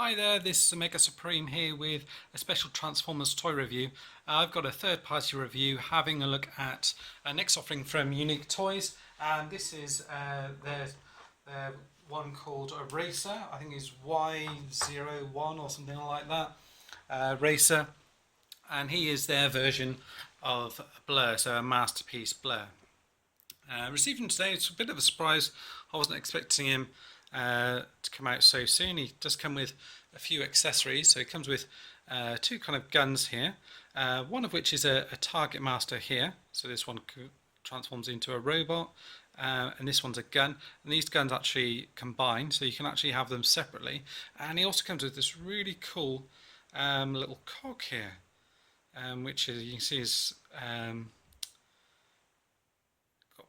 Hi there, this is Omega Supreme here with a special Transformers toy review. I've got a third-party review having a look at a next offering from Unique Toys, and this is their one called a Racer. I think it's Y-01 or something like that. Racer, and he is their version of Blur, so a Masterpiece Blur. Received him today. It's a bit of a surprise. I wasn't expecting him to come out so soon. He does come with a few accessories. So he comes with two kind of guns here, one of which is a Targetmaster here. So this one transforms into a robot, and this one's a gun. And these guns actually combine, so you can actually have them separately. And he also comes with this really cool little cog here, which is, you can see is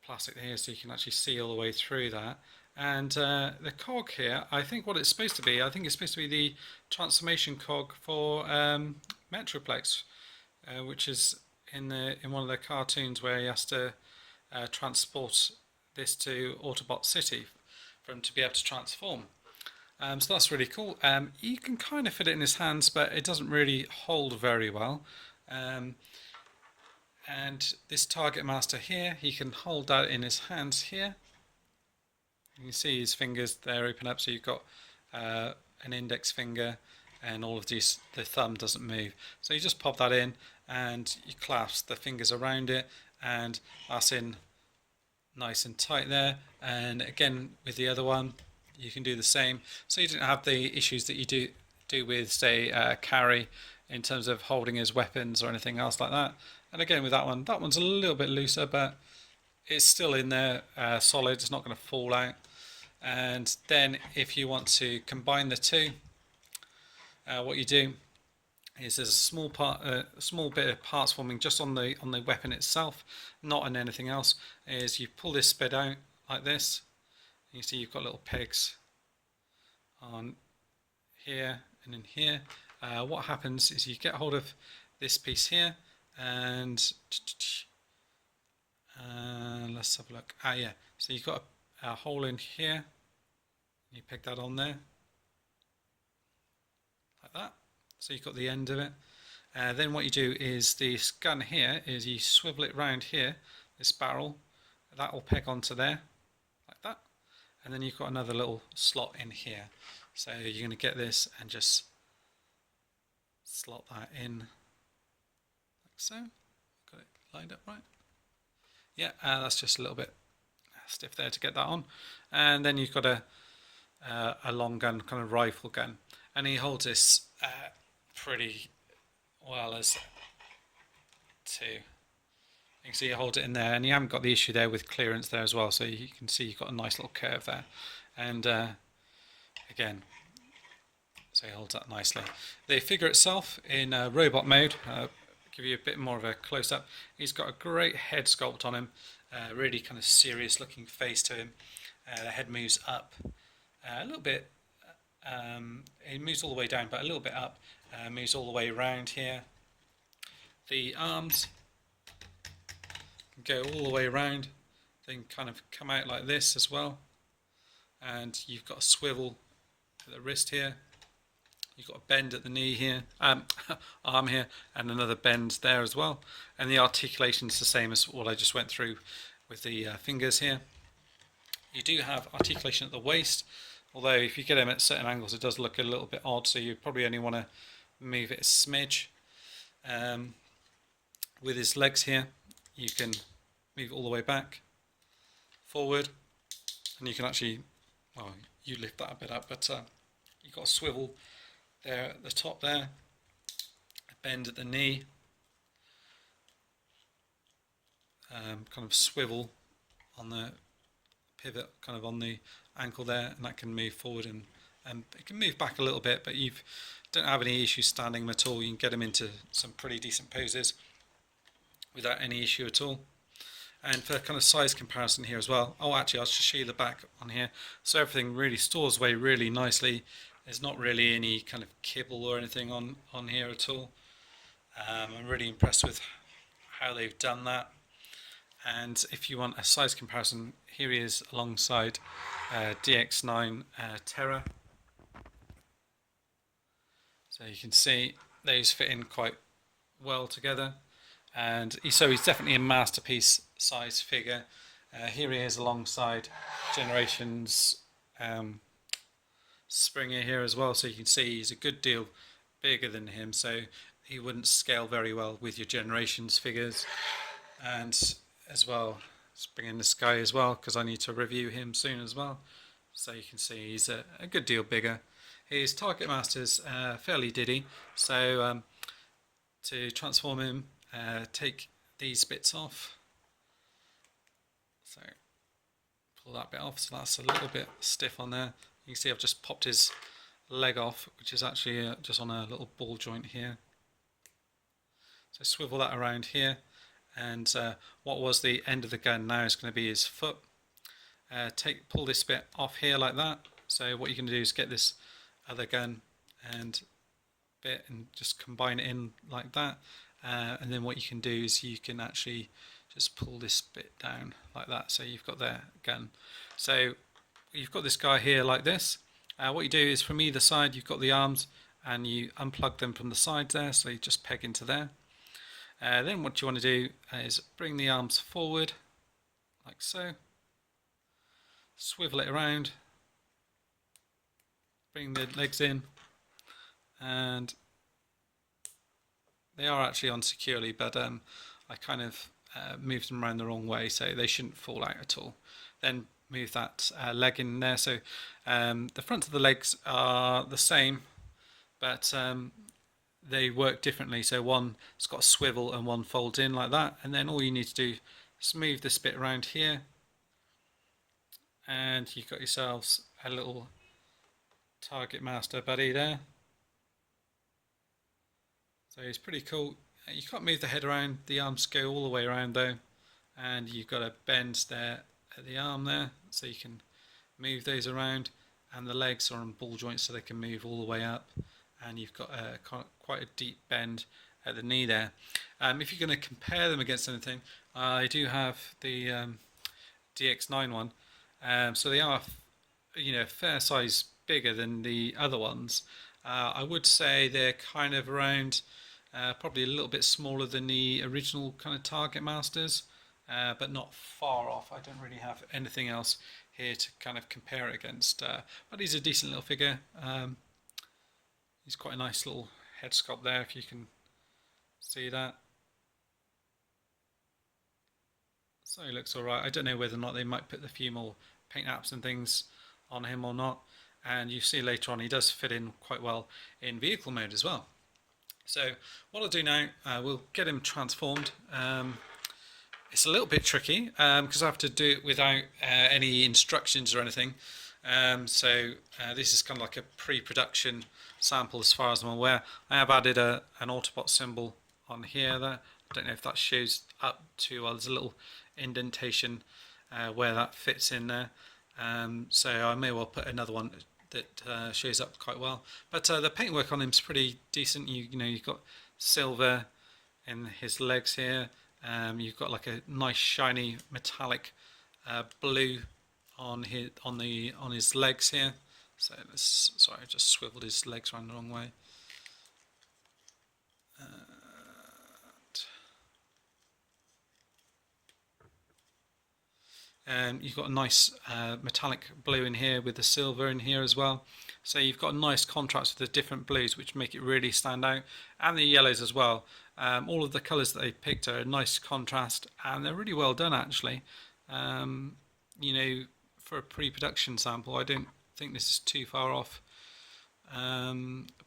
plastic here, so you can actually see all the way through that. And the cog here, I think what it's supposed to be, I think it's supposed to be the transformation cog for Metroplex, which is in one of the cartoons where he has to transport this to Autobot City for him to be able to transform. So that's really cool. You can kind of fit it in his hands, but it doesn't really hold very well. And this Targetmaster here, he can hold that in his hands here. You can see his fingers there open up, so you've got an index finger and all of these, the thumb doesn't move. So you just pop that in and you clasp the fingers around it, and that's in nice and tight there. And again with the other one you can do the same, so you don't have the issues that you do with, say, Carry, in terms of holding his weapons or anything else like that. And again with that one's a little bit looser, but it's still in there solid, it's not going to fall out. And then if you want to combine the two, what you do is there's a small bit of parts forming just on the weapon itself, not on anything else. Is you pull this bit out like this, and you see you've got little pegs on here and in here. What happens is you get hold of this piece here, and let's have a look. Yeah, so you've got a hole in here, you peg that on there like that, so you've got the end of it. Then what you do is this gun here is you swivel it round here, this barrel, that will peg onto there like that, and then you've got another little slot in here, so you're going to get this and just slot that in like so. Got it lined up right? Yeah, that's just a little bit stiff there to get that on. And then you've got a long gun, kind of rifle gun, and he holds this pretty well as two. You can see you hold it in there, and you haven't got the issue there with clearance there as well, so you can see you've got a nice little curve there. And again, so he holds that nicely. The figure itself in robot mode, give you a bit more of a close-up. He's got a great head sculpt on him, really kind of serious looking face to him. The head moves up a little bit, it moves all the way down but a little bit up, moves all the way around here. The arms go all the way around, then kind of come out like this as well, and you've got a swivel at the wrist here. You've got a bend at the knee here, arm here, and another bend there as well. And the articulation is the same as what I just went through with the fingers here. You do have articulation at the waist, although if you get them at certain angles it does look a little bit odd, so you probably only want to move it a smidge. With his legs here, you can move all the way back, forward, and you can actually, well, you lift that a bit up, but you've got a swivel there at the top there, a bend at the knee, kind of swivel on the pivot, kind of on the ankle there, and that can move forward, and it can move back a little bit, but you don't have any issues standing them at all. You can get them into some pretty decent poses without any issue at all. And for kind of size comparison here as well, actually I'll just show you the back on here, so everything really stores away really nicely. There's not really any kind of kibble or anything on here at all. I'm really impressed with how they've done that. And if you want a size comparison, here he is alongside DX9 Terra. So you can see those fit in quite well together, and so he's definitely a masterpiece size figure. Here he is alongside Generations Springer here as well, so you can see he's a good deal bigger than him, so he wouldn't scale very well with your Generations figures. And as well, let's bring in this guy as well, because I need to review him soon as well. So you can see he's a good deal bigger. His Targetmaster's fairly diddy, so to transform him, take these bits off. So pull that bit off, so that's a little bit stiff on there. You can see I've just popped his leg off, which is actually just on a little ball joint here. So swivel that around here, and what was the end of the gun now is going to be his foot. Pull this bit off here like that. So what you're going to do is get this other gun and bit and just combine it in like that, and then what you can do is you can actually just pull this bit down like that, so you've got their gun. So you've got this guy here like this. What you do is from either side you've got the arms, and you unplug them from the sides there, so you just peg into there. Then what you want to do is bring the arms forward like so, swivel it around, bring the legs in, and they are actually on securely, but I kind of moved them around the wrong way, so they shouldn't fall out at all. Then move that leg in there. So the front of the legs are the same, but they work differently. So one's got a swivel and one folds in like that, and then all you need to do is move this bit around here, and you've got yourselves a little Targetmaster buddy there. So it's pretty cool. You can't move the head around, the arms go all the way around though, and you've got a bend there at the arm there, so you can move those around, and the legs are on ball joints so they can move all the way up, and you've got quite a deep bend at the knee there. If you're going to compare them against anything, I do have the DX9 one, so they are, fair size bigger than the other ones. I would say they're kind of around probably a little bit smaller than the original kind of Targetmasters, but not far off. I don't really have anything else here to kind of compare it against, but he's a decent little figure. He's quite a nice little head sculpt there, if you can see that. So he looks alright. I don't know whether or not they might put a few more paint apps and things on him or not, and you see later on he does fit in quite well in vehicle mode as well. So what I'll do now, we'll get him transformed. It's a little bit tricky because I have to do it without any instructions or anything. This is kind of like a pre-production sample as far as I'm aware. I have added an Autobot symbol on here. I don't know if that shows up too well. There's a little indentation where that fits in there. So I may well put another one that shows up quite well. But the paintwork on him is pretty decent. You've got silver in his legs here. You've got like a nice shiny metallic blue on his legs here. So sorry, I just swiveled his legs around the wrong way. You've got a nice metallic blue in here with the silver in here as well. So you've got a nice contrast with the different blues, which make it really stand out, and the yellows as well. All of the colours that they picked are a nice contrast, and they're really well done actually. For a pre-production sample, I don't think this is too far off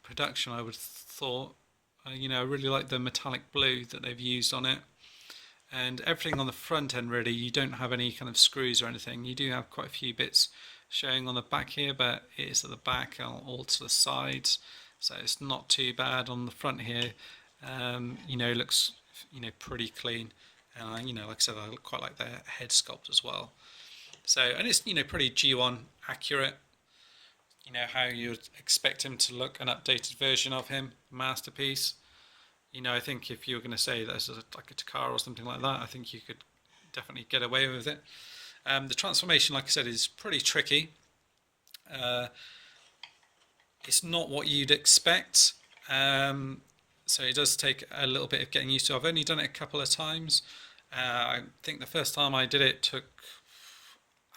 production, I would have thought. I really like the metallic blue that they've used on it. And everything on the front end, really, you don't have any kind of screws or anything. You do have quite a few bits showing on the back here, but it is at the back and all to the sides, so it's not too bad. On the front here, it looks pretty clean, and like I said, I quite like the head sculpt as well. So, and it's pretty G1 accurate. How you'd expect him to look, an updated version of him, Masterpiece. I think if you were going to say this is like a Takara or something like that, I think you could definitely get away with it. The transformation, like I said, is pretty tricky. It's not what you'd expect. So it does take a little bit of getting used to. I've only done it a couple of times. I think the first time I did it took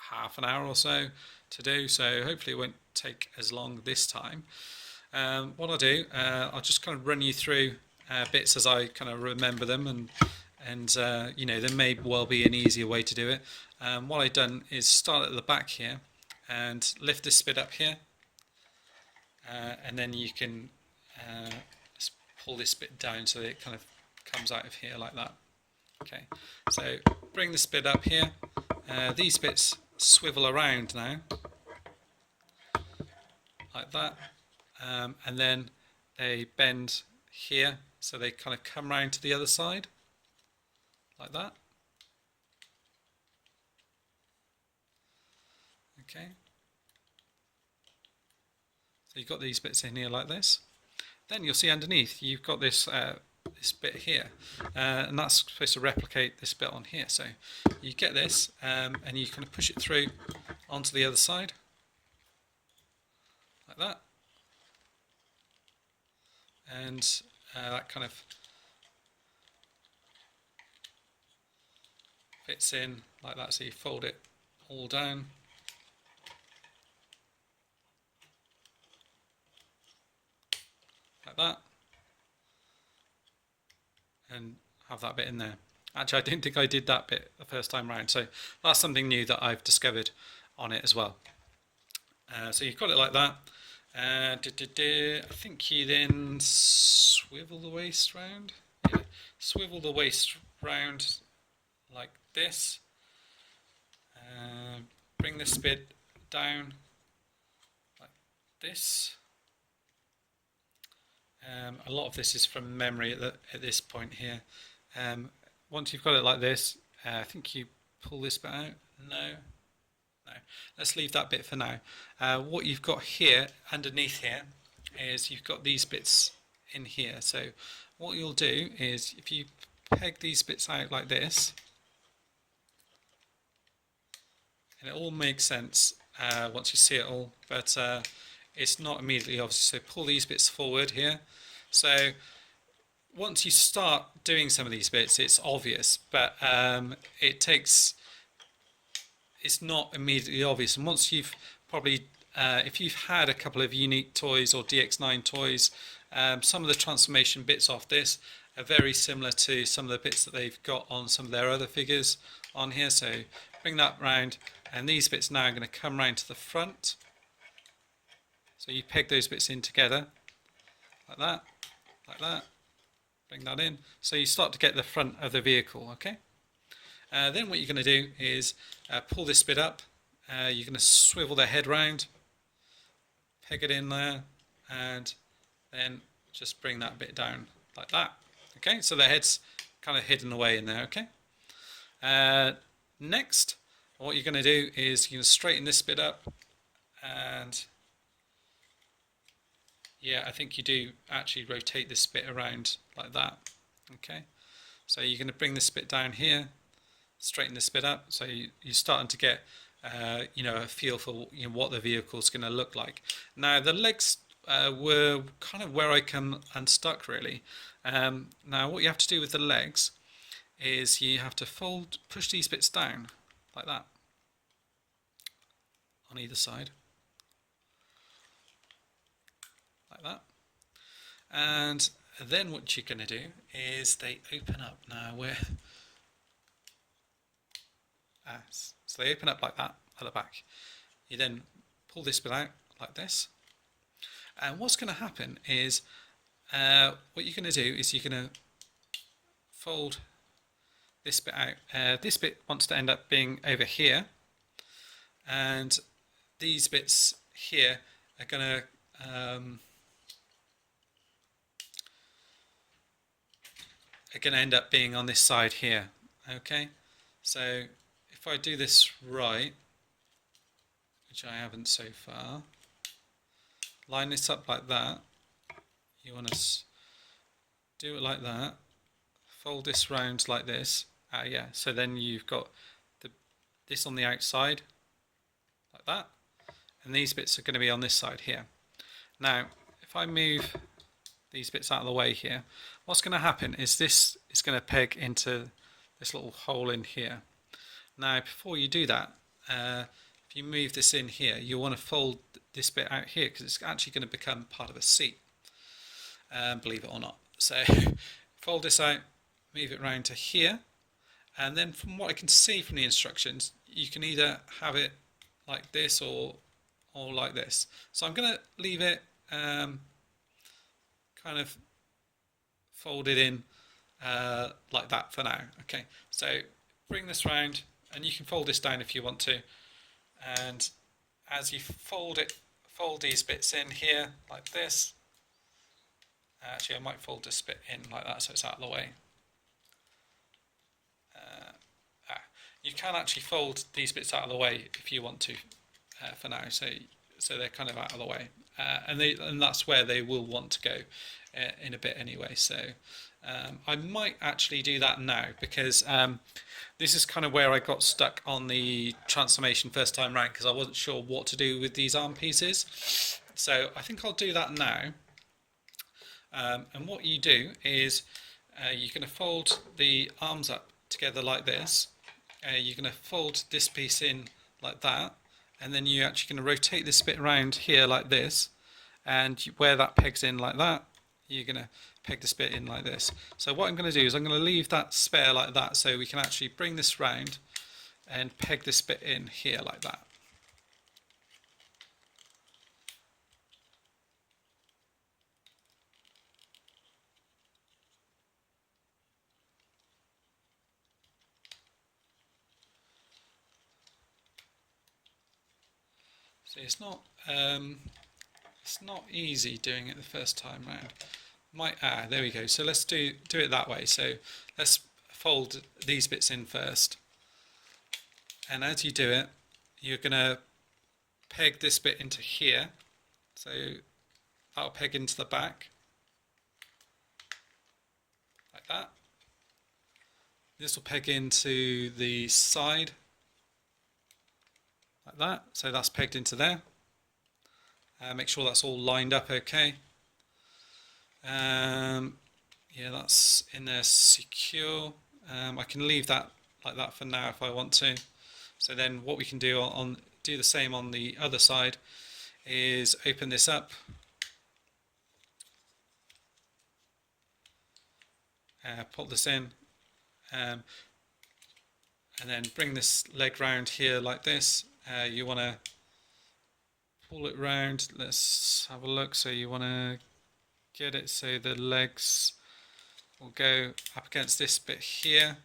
half an hour or so to do, so hopefully it won't take as long this time. What I'll do, I'll just kind of run you through bits as I kind of remember them, and you know, there may well be an easier way to do it. What I've done is start at the back here and lift this bit up here, and then you can just pull this bit down so that it kind of comes out of here like that. Okay, so bring this bit up here. These bits swivel around now, like that, and then they bend here, so they kind of come round to the other side, like that. Okay, so you've got these bits in here like this. Then you'll see underneath you've got this this bit here, and that's supposed to replicate this bit on here. So you get this, and you kind of push it through onto the other side, like that, and that kind of fits in like that. So you fold it all down, like that, and have that bit in there. Actually, I don't think I did that bit the first time round, so that's something new that I've discovered on it as well. So you've got it like that. I think you then swivel the waist round. Yeah, swivel the waist round like this. Bring this bit down like this. A lot of this is from memory at this point here. Once you've got it like this, I think you pull this bit out. No. Let's leave that bit for now. What you've got here, underneath here, is you've got these bits in here. So what you'll do is, if you peg these bits out like this, and it all makes sense once you see it all, but it's not immediately obvious. So pull these bits forward here. So once you start doing some of these bits, it's obvious, but it's not immediately obvious. And once you've probably, if you've had a couple of unique toys or DX9 toys, some of the transformation bits off this are very similar to some of the bits that they've got on some of their other figures on here. So bring that round, and these bits now are going to come round to the front. So you peg those bits in together, like that, like that. Bring that in. So you start to get the front of the vehicle, okay? Then what you're going to do is pull this bit up. You're going to swivel the head round, peg it in there, and then just bring that bit down like that. Okay, so the head's kind of hidden away in there, okay? Next, what you're going to do is you're going to straighten this bit up, and yeah, I think you do actually rotate this bit around like that. Okay, so you're going to bring this bit down here, straighten this bit up, so you're starting to get you know, a feel for, you know, what the vehicle's going to look like. Now the legs were kind of where I come unstuck really. Now what you have to do with the legs is you have to push these bits down like that on either side, like that, and then what you're going to do is they open up. Now so they open up like that at the back. You then pull this bit out like this, and what's going to happen is what you're going to do is you're going to fold this bit out. This bit wants to end up being over here, and these bits here are going to end up being on this side here. Okay, so if I do this right, which I haven't so far, line this up like that. You want to do it like that, fold this round like this. Yeah, so then you've got this on the outside like that, and these bits are going to be on this side here. Now if I move these bits out of the way here, what's going to happen is this is going to peg into this little hole in here. Now before you do that, if you move this in here, you'll want to fold this bit out here because it's actually going to become part of a seat, believe it or not. So fold this out, move it round to here, and then from what I can see from the instructions, you can either have it like this or like this. So I'm going to leave it kind of folded in like that for now. Okay, so bring this round, and you can fold this down if you want to, and as you fold these bits in here like this. Actually, I might fold this bit in like that so it's out of the way. You can actually fold these bits out of the way if you want to for now, so they're kind of out of the way, and that's where they will want to go in a bit anyway. So I might actually do that now because this is kind of where I got stuck on the transformation first time round because I wasn't sure what to do with these arm pieces. So I think I'll do that now. And what you do is you're going to fold the arms up together like this. You're going to fold this piece in like that, and then you're actually going to rotate this bit around here like this, and where that pegs in like that, you're going to peg this bit in like this. So what I'm going to do is I'm going to leave that spare like that so we can actually bring this round and peg this bit in here like that. See, it's not easy doing it the first time round. There we go. So let's do it that way. So let's fold these bits in first, and as you do it, you're going to peg this bit into here. So that'll peg into the back like that. This will peg into the side like that, so that's pegged into there. Make sure that's all lined up okay. Yeah, that's in there secure. I can leave that like that for now if I want to. So then what we can do do the same on the other side is open this up. Put this in. And then bring this leg round here like this. You want to pull it round. Let's have a look. So you want to get it so the legs will go up against this bit here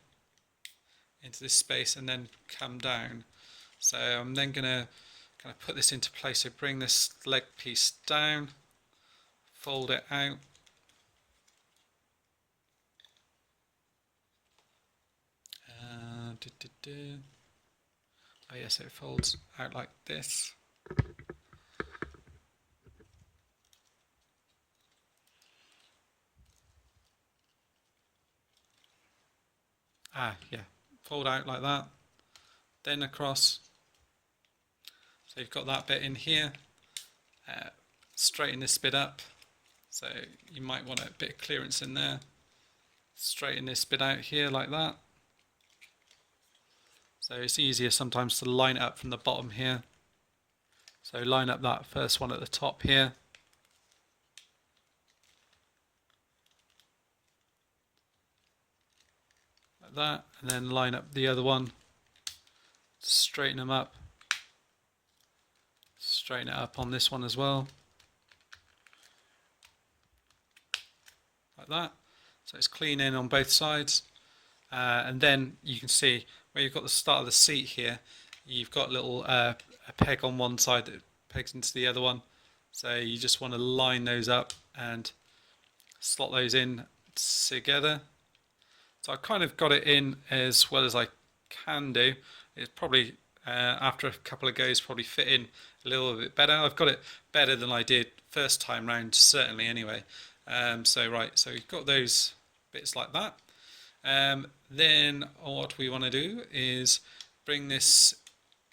into this space and then come down. So I'm then going to kind of put this into place. So bring this leg piece down, fold it out. Oh yes, it folds out like this. Yeah, fold out like that, then across. So you've got that bit in here. Straighten this bit up. So you might want a bit of clearance in there. Straighten this bit out here like that. So it's easier sometimes to line it up from the bottom here. So line up that first one at the top here. Like that, and then line up the other one. Straighten them up. Straighten it up on this one as well. Like that. So it's clean in on both sides. And then you can see where you've got the start of the seat here, you've got a little a peg on one side that pegs into the other one. So you just want to line those up and slot those in together. So I kind of got it in as well as I can do. It's probably after a couple of goes probably fit in a little bit better. I've got it better than I did first time round, certainly anyway. So you've got those bits like that. Then what we want to do is bring this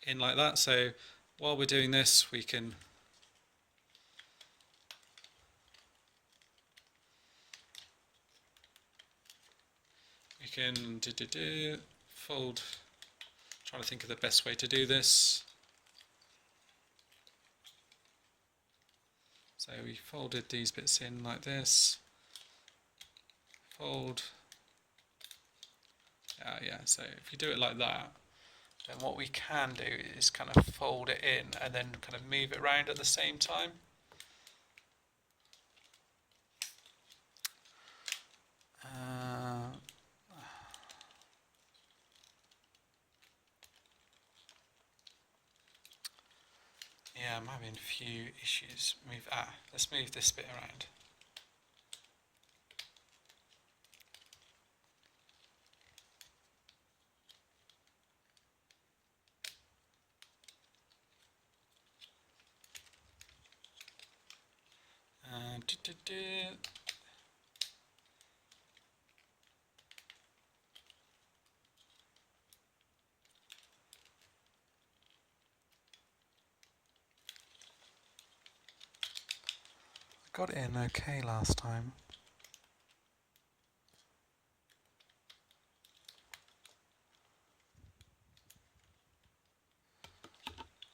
in like that. So while we're doing this, we can you can fold, trying to think of the best way to do this. So we folded these bits in like this, fold, yeah, so if you do it like that, then what we can do is kind of fold it in and then kind of move it around at the same time. Yeah, I'm having a few issues. Let's move this bit around. Got it in okay last time.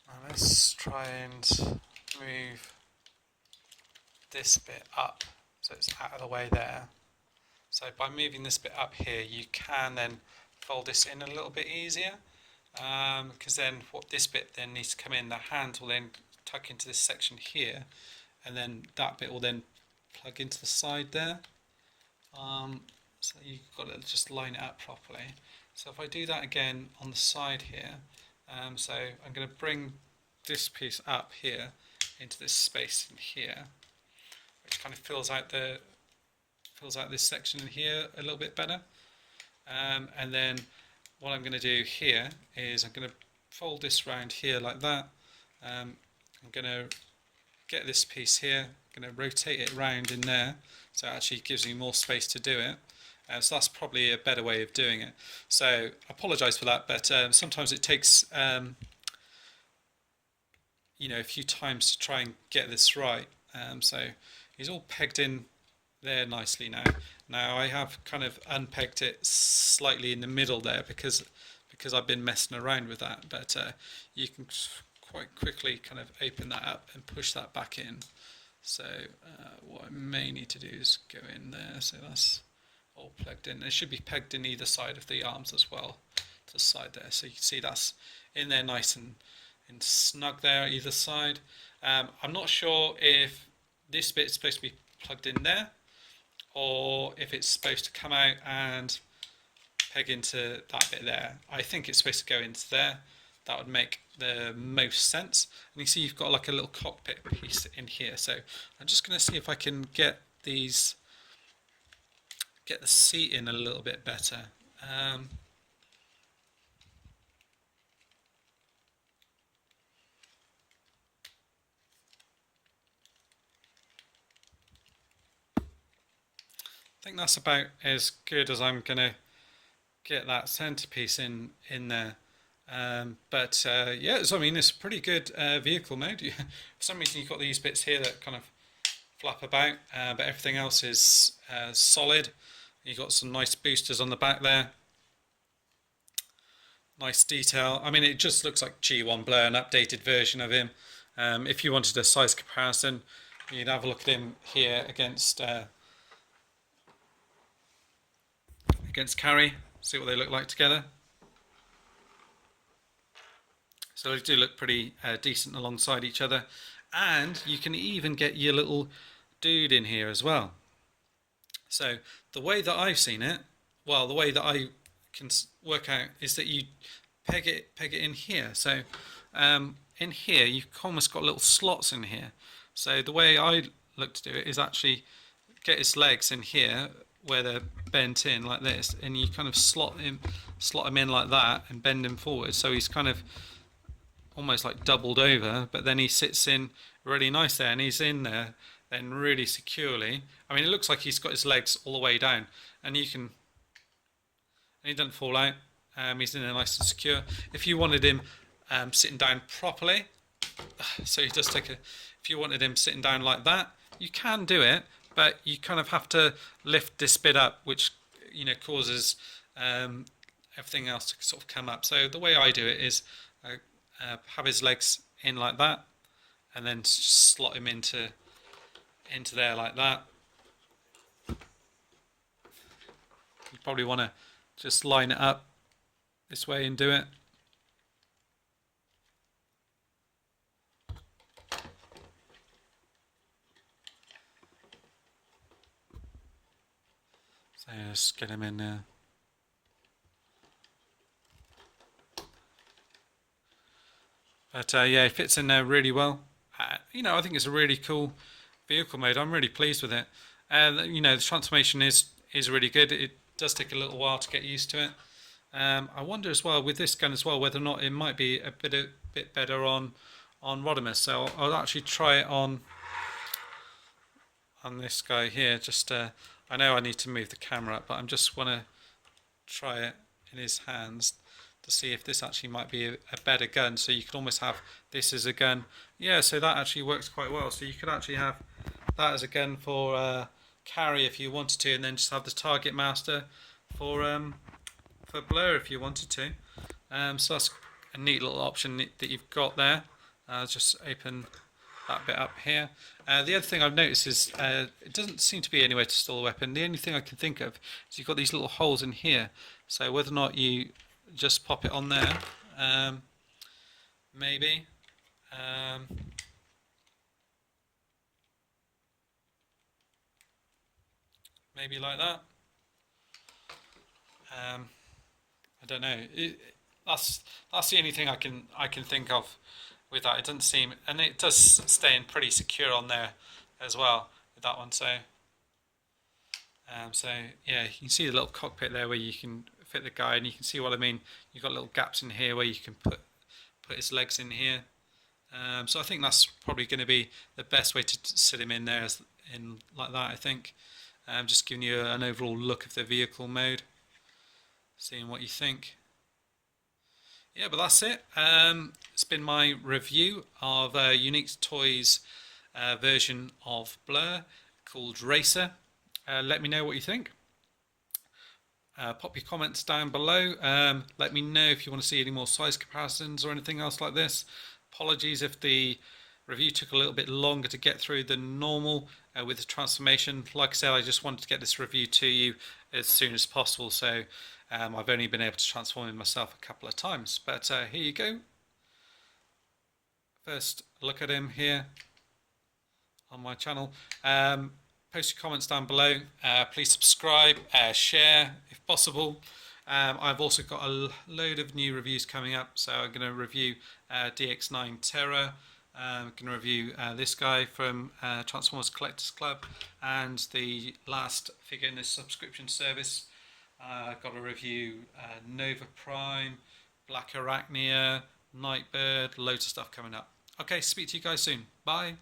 Now let's try and move this bit up so it's out of the way there. So by moving this bit up here, you can then fold this in a little bit easier, because then what this bit then needs to come in, the hand will then tuck into this section here, and then that bit will then plug into the side there. So you've got to just line it up properly. So if I do that again on the side here, so I'm going to bring this piece up here into this space in here, which kind of fills out this section in here a little bit better. And then what I'm going to do here is I'm going to fold this round here like that. I'm going to get this piece here, I'm going to rotate it around in there, so it actually gives me more space to do it. So that's probably a better way of doing it. So I apologise for that, but sometimes it takes you know, a few times to try and get this right. So he's all pegged in there nicely now. Now I have kind of unpegged it slightly in the middle there because I've been messing around with that, but you can quite quickly kind of open that up and push that back in. So what I may need to do is go in there, so that's all plugged in. It should be pegged in either side of the arms as well, to the side there, so you can see that's in there nice and snug there either side. I'm not sure if this bit's supposed to be plugged in there or if it's supposed to come out and peg into that bit there. I think it's supposed to go into there. That would make the most sense. And you see you've got like a little cockpit piece in here, so I'm just going to see if I can get the seat in a little bit better. I think that's about as good as I'm going to get that centerpiece in there. Yeah, so I mean, it's a pretty good vehicle mode. For some reason you've got these bits here that kind of flap about, but everything else is solid. You've got some nice boosters on the back there. Nice detail. I mean, it just looks like G1 Blurr, an updated version of him. If you wanted a size comparison, you'd have a look at him here against Carry, see what they look like together. So they do look pretty decent alongside each other, and you can even get your little dude in here as well. So the way that I've seen it, well, the way that I can work out is that you peg it in here. So in here you've almost got little slots in here. So the way I look to do it is actually get his legs in here where they're bent in like this, and you kind of slot him in like that and bend him forward, so he's kind of almost like doubled over, but then he sits in really nice there, and he's in there then really securely. I mean, it looks like he's got his legs all the way down, and he doesn't fall out. He's in there nice and secure. If you wanted him sitting down properly, so he does take if you wanted him sitting down like that, you can do it, but you kind of have to lift this bit up, which, you know, causes everything else to sort of come up. So the way I do it is have his legs in like that, and then just slot him into there like that. You probably want to just line it up this way and do it. So just get him in there. But yeah, it fits in there really well. You know, I think it's a really cool vehicle mode. I'm really pleased with it. You know, the transformation is really good. It does take a little while to get used to it. I wonder as well with this gun as well whether or not it might be a bit better on Rodimus. So I'll actually try it on this guy here. Just I know I need to move the camera up, but I'm just want to try it in his hands to see if this actually might be a better gun. So you could almost have this as a gun. Yeah, so that actually works quite well. So you could actually have that as a gun for carry if you wanted to, and then just have the Targetmaster for Blur if you wanted to. So that's a neat little option that you've got there. Just open that bit up here. The other thing I've noticed is it doesn't seem to be anywhere to store the weapon. The only thing I can think of is you've got these little holes in here. So whether or not you just pop it on there, maybe. Maybe like that. I don't know. That's the only thing I can think of with that. It doesn't seem, and it does stay in pretty secure on there as well with that one. So, so yeah, you can see the little cockpit there where you can fit the guy, and you can see what I mean. You've got little gaps in here where you can put his legs in here. So I think that's probably going to be the best way to sit him in there, in like that. I think. Just giving you an overall look of the vehicle mode, seeing what you think. Yeah, but that's it. It's been my review of Unique Toys version of Blur called Racer. Let me know what you think. Pop your comments down below. Let me know if you want to see any more size comparisons or anything else like this. Apologies if the review took a little bit longer to get through than normal with the transformation. Like I said, I just wanted to get this review to you as soon as possible, so I've only been able to transform it myself a couple of times. But here you go. First look at him here on my channel. Post your comments down below. Please subscribe, share if possible. I've also got a load of new reviews coming up, so I'm going to review DX9 Terror. I'm going to review this guy from Transformers Collectors Club, and the last figure in this subscription service. I've got to review Nova Prime, Black Arachnia, Nightbird, loads of stuff coming up. Okay, speak to you guys soon. Bye.